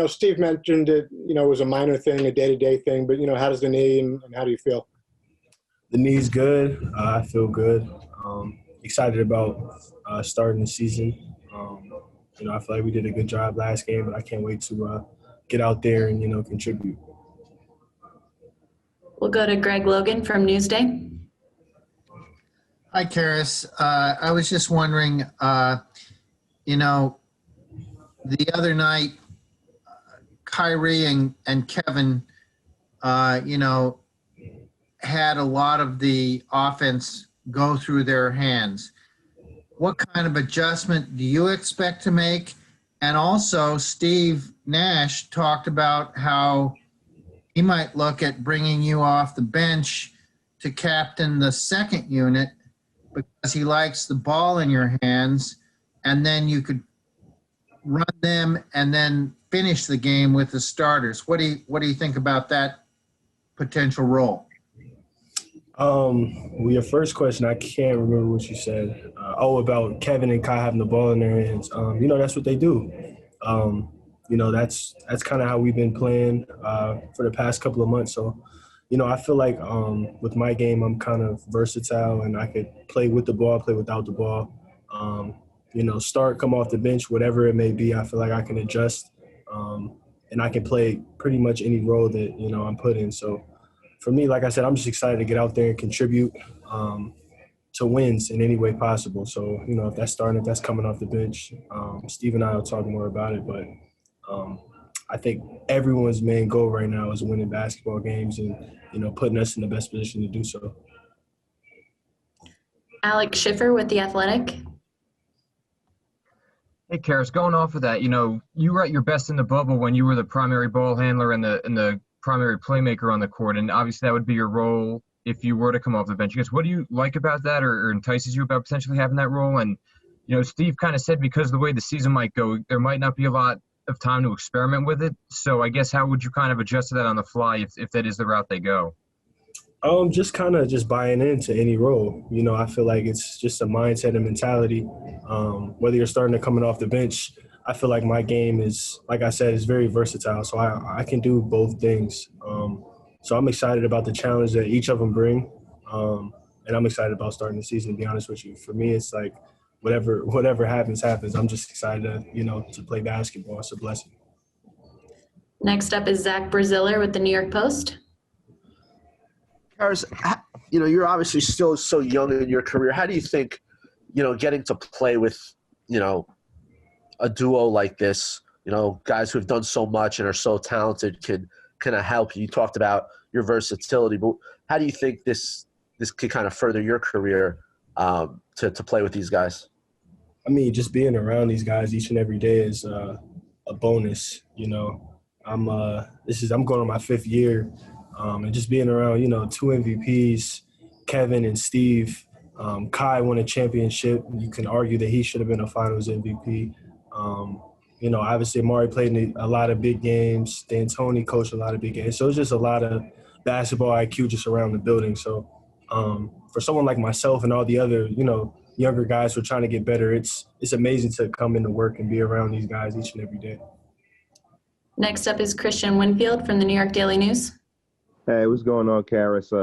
Steve mentioned it, it was a minor thing, a day-to-day thing, but, how does the knee and how do you feel? The knee's good. I feel good. Excited about starting the season. I feel like we did a good job last game, but I can't wait to get out there and, contribute. We'll go to Greg Logan from Newsday. Hi, Caris. I was just wondering, the other night, Kyrie and Kevin, had a lot of the offense go through their hands. What kind of adjustment do you expect to make? And also, Steve Nash talked about how he might look at bringing you off the bench to captain the second unit because he likes the ball in your hands, and then you could run them and then finish the game with the starters. What do you think about that potential role? Your first question, I can't remember what you said. About Kevin and Kai having the ball in their hands. That's what they do. That's kind of how we've been playing for the past couple of months. So, I feel like with my game, I'm kind of versatile and I could play with the ball, play without the ball. Start, come off the bench, whatever it may be. I feel like I can adjust and I can play pretty much any role that, I'm put in. So, for me, like I said, I'm just excited to get out there and contribute to wins in any way possible. So, if that's starting, if that's coming off the bench, Steve and I will talk more about it. But I think everyone's main goal right now is winning basketball games and, putting us in the best position to do so. Alex Schiffer with The Athletic. Hey, Caris, going off of that, you were at your best in the bubble when you were the primary ball handler and the primary playmaker on the court, and obviously that would be your role if you were to come off the bench. I guess, what do you like about that or entices you about potentially having that role? And, Steve kind of said because of the way the season might go, there might not be a lot of time to experiment with it. So I guess how would you kind of adjust to that on the fly if that is the route they go? Just kind of just buying into any role. I feel like it's just a mindset and mentality. Whether you're starting or coming off the bench, I feel like my game is, like I said, is very versatile. So I can do both things. So I'm excited about the challenge that each of them bring. And I'm excited about starting the season, to be honest with you. For me, it's like whatever happens. I'm just excited to play basketball. It's a blessing. Next up is Zach Braziller with the New York Post. Caris, you're obviously still so young in your career. How do you think, getting to play with, a duo like this, guys who have done so much and are so talented can kind of help you? You talked about your versatility, but how do you think this could kind of further your career to play with these guys? I mean, just being around these guys each and every day is a bonus. I'm going on my 5th year, and just being around, 2 MVPs, Kevin and Steve. Kai won a championship. You can argue that he should have been a Finals MVP. Obviously Amari played in a lot of big games. D'Antoni coached a lot of big games. So it's just a lot of basketball IQ just around the building. So for someone like myself and all the other, younger guys who are trying to get better, it's amazing to come into work and be around these guys each and every day. Next up is Christian Winfield from the New York Daily News. Hey, what's going on, Caris?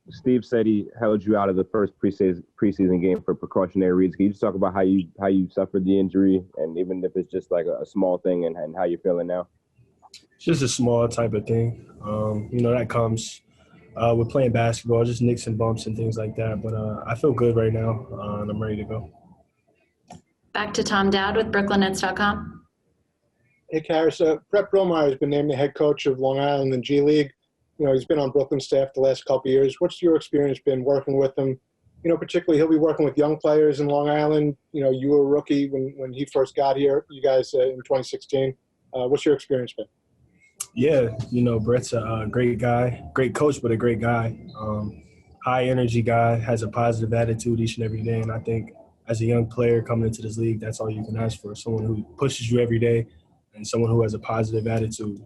Steve said he held you out of the first preseason game for precautionary reasons. Can you just talk about how you suffered the injury, and even if it's just like a small thing, and how you're feeling now? It's just a small type of thing. That comes with playing basketball, just nicks and bumps and things like that. But I feel good right now, and I'm ready to go. Back to Tom Dowd with BrooklynNets.com. Hey, Caris, Brett Bromeyer has been named the head coach of Long Island in G League. He's been on Brooklyn staff the last couple of years. What's your experience been working with him? Particularly he'll be working with young players in Long Island. You were a rookie when he first got here, you guys in 2016. What's your experience been? Yeah, Brett's a great guy, great coach, but a great guy. High energy guy, has a positive attitude each and every day. And I think as a young player coming into this league, that's all you can ask for, someone who pushes you every day and someone who has a positive attitude.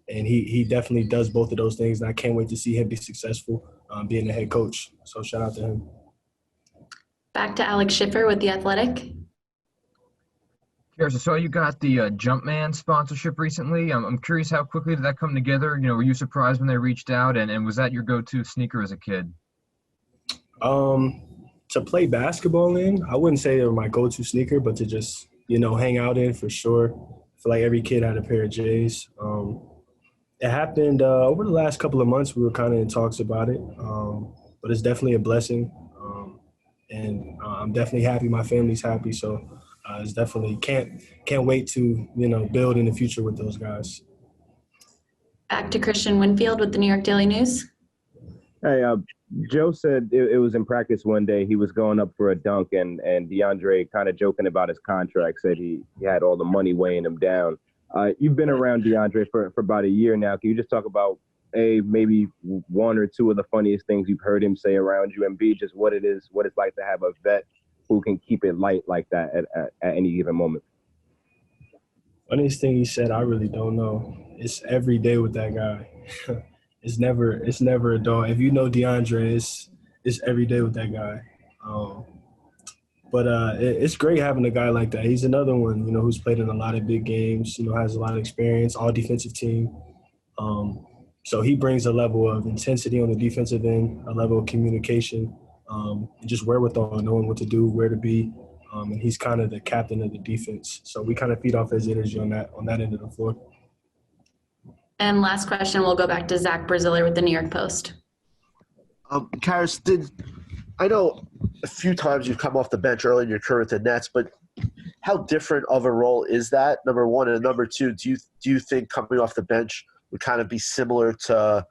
And he definitely does both of those things, and I can't wait to see him be successful being the head coach. So shout out to him. Back to Alex Schiffer with The Athletic. Caris, I saw you got the Jumpman sponsorship recently. I'm curious, how quickly did that come together? Were you surprised when they reached out, and was that your go-to sneaker as a kid? Um, to play basketball in, I wouldn't say they were my go-to sneaker, but to just, hang out in for sure. I feel like every kid had a pair of J's. It happened over the last couple of months. We were kind of in talks about it, but it's definitely a blessing. And I'm definitely happy. My family's happy. So it's definitely can't wait to, build in the future with those guys. Back to Christian Winfield with the New York Daily News. Hey, Joe said it was in practice one day. He was going up for a dunk, and DeAndre, kind of joking about his contract, said he had all the money weighing him down. You've been around DeAndre for about a year now. Can you just talk about, A, maybe one or two of the funniest things you've heard him say around you, and B, just what it's like to have a vet who can keep it light like that at any given moment? Funniest thing he said, I really don't know. It's every day with that guy. It's never a dull. If you know DeAndre, it's every day with that guy. But it's great having a guy like that. He's another one, who's played in a lot of big games, has a lot of experience, all defensive team. So he brings a level of intensity on the defensive end, a level of communication, and just wherewithal, knowing what to do, where to be. And he's kind of the captain of the defense. So we kind of feed off his energy on that end of the floor. And last question, we'll go back to Zach Braziller with the New York Post. Caris, I know a few times you've come off the bench early in your career with the Nets, but how different of a role is that, number one? And number two, do you think coming off the bench would kind of be similar to,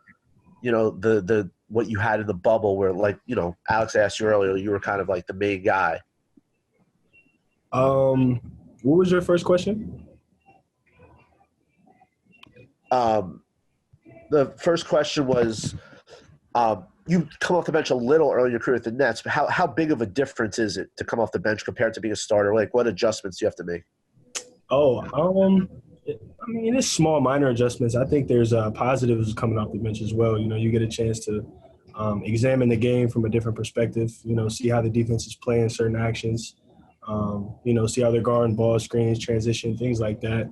the what you had in the bubble where, like, Alex asked you earlier, you were kind of like the main guy? What was your first question? The first question was, you come off the bench a little early in your career with the Nets, but how big of a difference is it to come off the bench compared to being a starter? Like, what adjustments do you have to make? It's small, minor adjustments. I think there's positives coming off the bench as well. You get a chance to examine the game from a different perspective, see how the defense is playing certain actions, see how they're guarding ball screens, transition, things like that.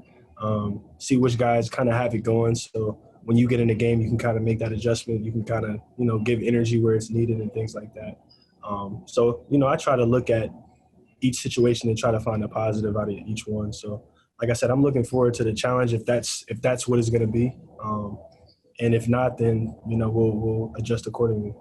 See which guys kind of have it going. So when you get in the game, you can kind of make that adjustment. You can kind of, give energy where it's needed and things like that. I try to look at each situation and try to find a positive out of each one. So, like I said, I'm looking forward to the challenge if that's what it's going to be. And if not, then, we'll adjust accordingly.